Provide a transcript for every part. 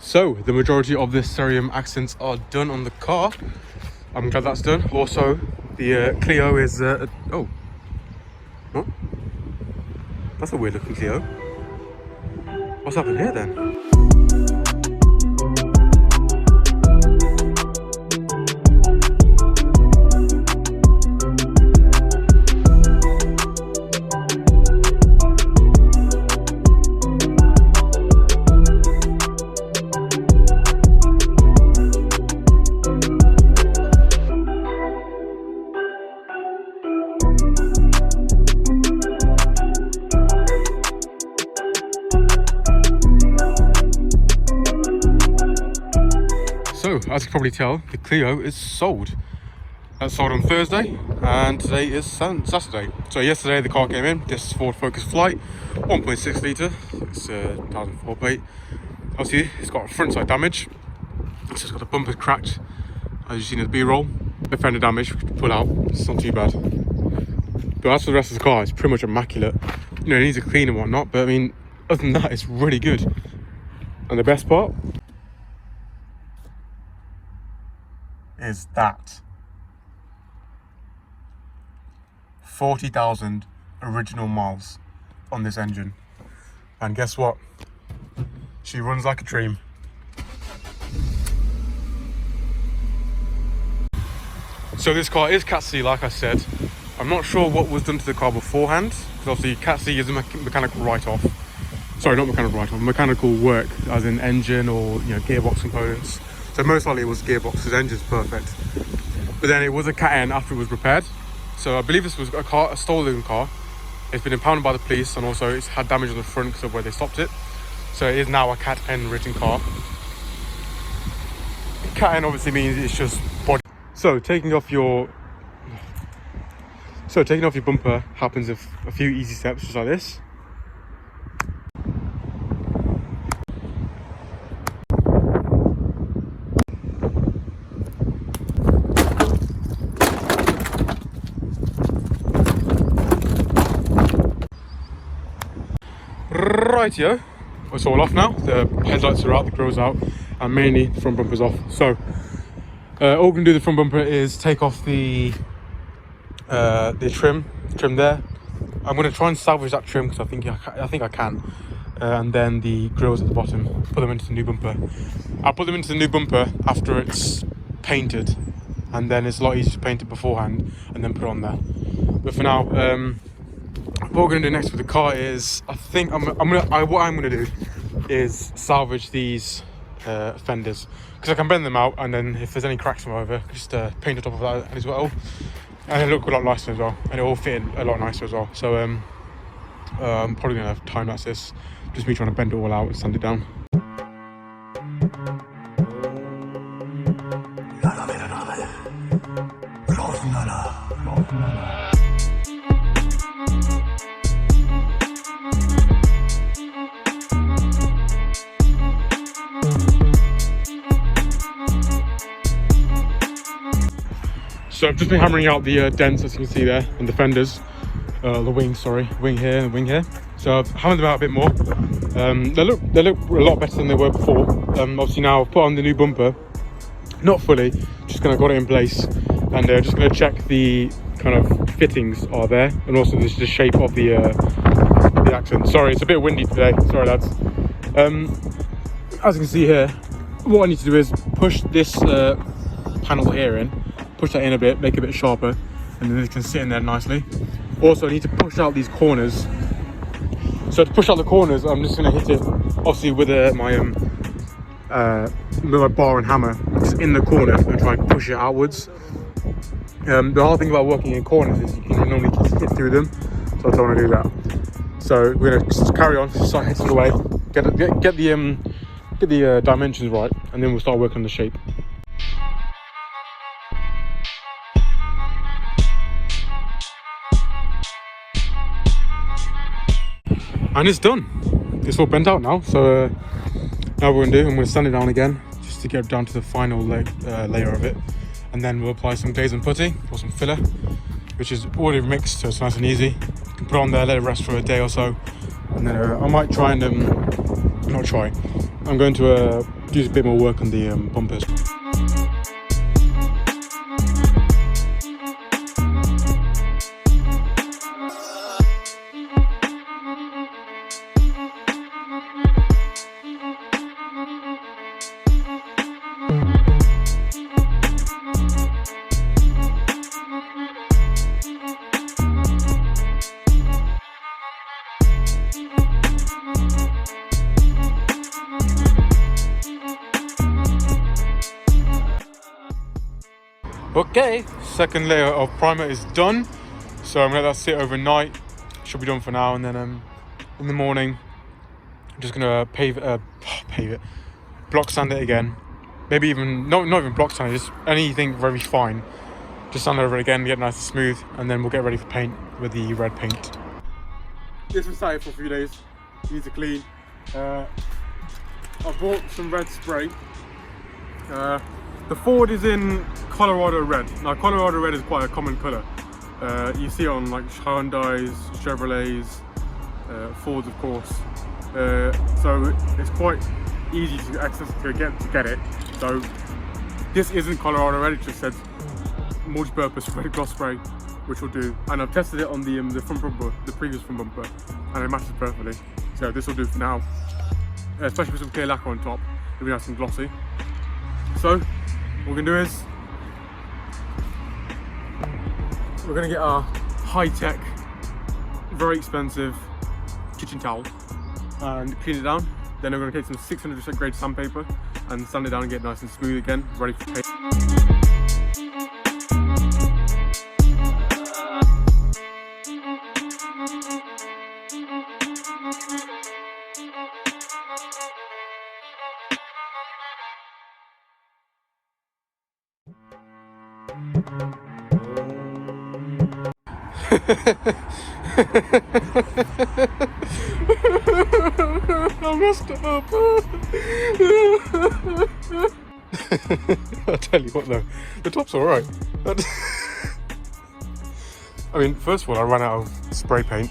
So the majority of the cerium accents are done on the car. I'm glad that's done. Also, the Clio is oh, what? That's a weird looking Clio. What's happened here then? So, as you can probably tell, the Clio is sold. That's sold on Thursday, and today is Saturday. So yesterday the car came in, this Ford Focus Flight, 1.6 litre, it's 1004 plate. Obviously, it's got front side damage, so it's got the bumpers cracked, as you've seen in the B-roll. The fender damage, which we can pull out, it's not too bad. But as for the rest of the car, it's pretty much immaculate. You know, it needs a clean and whatnot, but I mean, other than that, it's really good. And the best part is that 40,000 original miles on this engine, and guess what, she runs like a dream. So this car is Cat C, like I said. I'm not sure what was done to the car beforehand, because obviously Cat C is a mechanical write-off. Sorry, not mechanical write-off, mechanical work, as in engine or, you know, gearbox components. So most likely it was gearbox, his engine's perfect. But then it was a Cat N after it was repaired. So I believe this was a stolen car. It's been impounded by the police, and also it's had damage on the front because of where they stopped it. So it is now a Cat N written car. Cat N obviously means it's just body. So taking off your bumper happens in a few easy steps, just like this. Rightio, it's all off now. The headlights are out, the grill's out, and mainly the front bumper's off. So all we're gonna do the front bumper is take off the trim there. I'm gonna try and salvage that trim because I think I can, and then the grills at the bottom, put them into the new bumper. I'll put them into the new bumper after it's painted, and then it's a lot easier to paint it beforehand and then put it on there. But for now, what we're gonna do next with the car is, I think what I'm gonna do is salvage these fenders, because I can bend them out, and then if there's any cracks from over, just paint on top of that as well, and it'll look a lot nicer as well, and it'll fit in a lot nicer as well. So I'm probably gonna have time lapse this, just me trying to bend it all out and sand it down. So I've just been hammering out the dents, as you can see there, and the fenders, the wing here and wing here. So I've hammered them out a bit more. They look a lot better than they were before. Obviously now I've put on the new bumper, not fully, just kind of got it in place, and just going to check the kind of fittings are there, and also the shape of the accent. Sorry, it's a bit windy today. Sorry, lads. As you can see here, what I need to do is push this panel here in. Push that in a bit, make it a bit sharper, and then it can sit in there nicely. Also, I need to push out these corners. So to push out the corners, I'm just going to hit it, obviously, with my bar and hammer, just in the corner, and try and push it outwards. The hard thing about working in corners is you can normally hit through them, so I don't want to do that. So we're going to just carry on, start hitting away, get the dimensions right, and then we'll start working on the shape. And it's done. It's all bent out now. So now what we're gonna do, I'm gonna sand it down again, just to get down to the final layer of it, and then we'll apply some glaze and putty or some filler, which is already mixed, so it's nice and easy. You can put it on there, let it rest for a day or so, and then I might try and I'm going to do a bit more work on the bumpers. Okay, second layer of primer is done, so I'm gonna let that sit overnight. Should be done for now, and then in the morning I'm just gonna pave it, block sand it again. Maybe even not even block sand, just anything very fine. Just sand over it again, get nice and smooth, and then we'll get ready for paint with the red paint. This was sat for a few days, needs to clean. I bought some red spray. The Ford is in Colorado red. Now Colorado red is quite a common colour. You see it on like Hyundais, Chevrolets, Fords of course. So it's quite easy to access to get it. So this isn't Colorado red, it just says multi-purpose red gloss spray, which will do. And I've tested it on the front bumper, the previous front bumper, and it matches perfectly. So this will do for now. Especially with some clear lacquer on top, it'll be nice and glossy. So what we're gonna do is we're gonna get our high-tech, very expensive kitchen towel and clean it down. Then we're gonna take some 600% grade sandpaper and sand it down and get nice and smooth again, ready for paint. I messed it up. I'll tell you what though, the top's alright. I mean, first of all, I ran out of spray paint.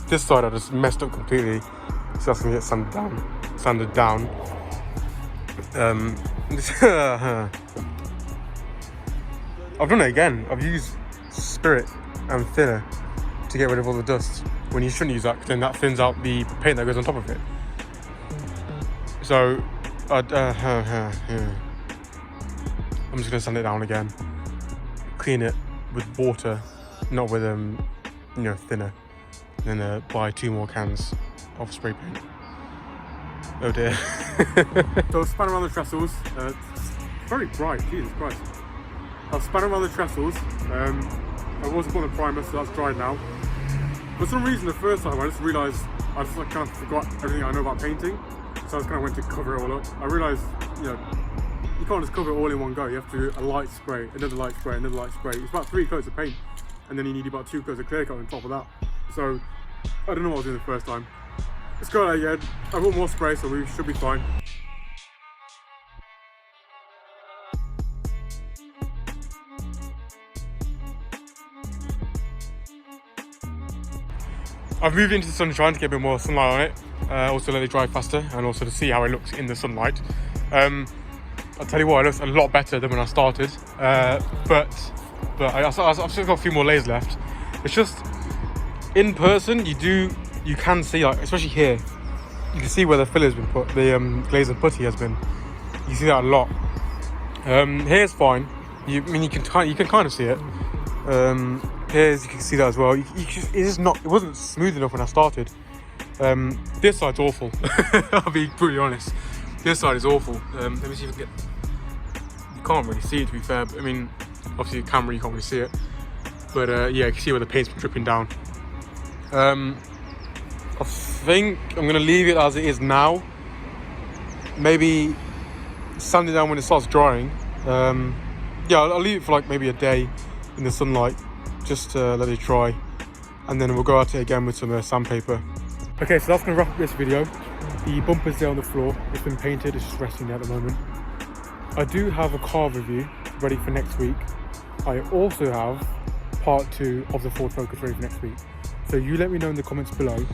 This side I just messed up completely, so that's gonna get sanded down. I've done it again. I've used spirit and thinner to get rid of all the dust, when you shouldn't use that, because then that thins out the paint that goes on top of it. So I'm just gonna sand it down again, clean it with water, not with thinner, and then buy 2 more cans of spray paint. Oh dear. So I've spun around the trestles. It's very bright, Jesus Christ. I've spun around the trestles. I've also put on the primer, so that's dried now. For some reason, the first time I just realised I just kind of forgot everything I know about painting, so I just kind of went to cover it all up. I realised, you can't just cover it all in one go. You have to do a light spray, another light spray, another light spray. It's about 3 coats of paint, and then you need about 2 coats of clear coat on top of that. So I don't know what I was doing the first time. Let's go again. I've got more spray, so we should be fine. I've moved into the sunshine to get a bit more sunlight on it, also let it dry faster, and also to see how it looks in the sunlight. I'll tell you what, it looks a lot better than when I started, but I've still got a few more layers left. It's just, in person, you can see, like, especially here, you can see where the filler's been put, the glaze and putty has been. You see that a lot. Here's fine. You can kind of see it. Here's, you can see that as well. It wasn't smooth enough when I started. This side's awful. I'll be brutally honest. This side is awful. Let me see if I can get. You can't really see it, to be fair. But, I mean, obviously the camera you can't really see it. But yeah, you can see where the paint's been dripping down. I think I'm gonna leave it as it is now. Maybe sand it down when it starts drying. Yeah, I'll leave it for like maybe a day in the sunlight, just to let it dry, and then we'll go at it again with some sandpaper. Okay, so that's gonna wrap up this video. The bumper's there on the floor, it's been painted, it's just resting there at the moment. I do have a car review ready for next week. I also have part 2 of the Ford Focus ready for next week. So you let me know in the comments below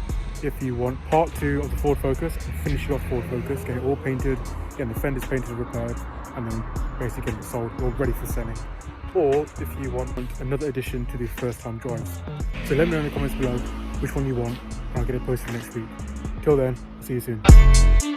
if you want part 2 of the Ford Focus, and finish it off Ford Focus, get it all painted, getting the fenders painted and repaired, and then basically getting it sold or ready for selling. Or if you want another addition to the first time drives. So let me know in the comments below which one you want, and I'll get it posted next week. Till then, I'll see you soon.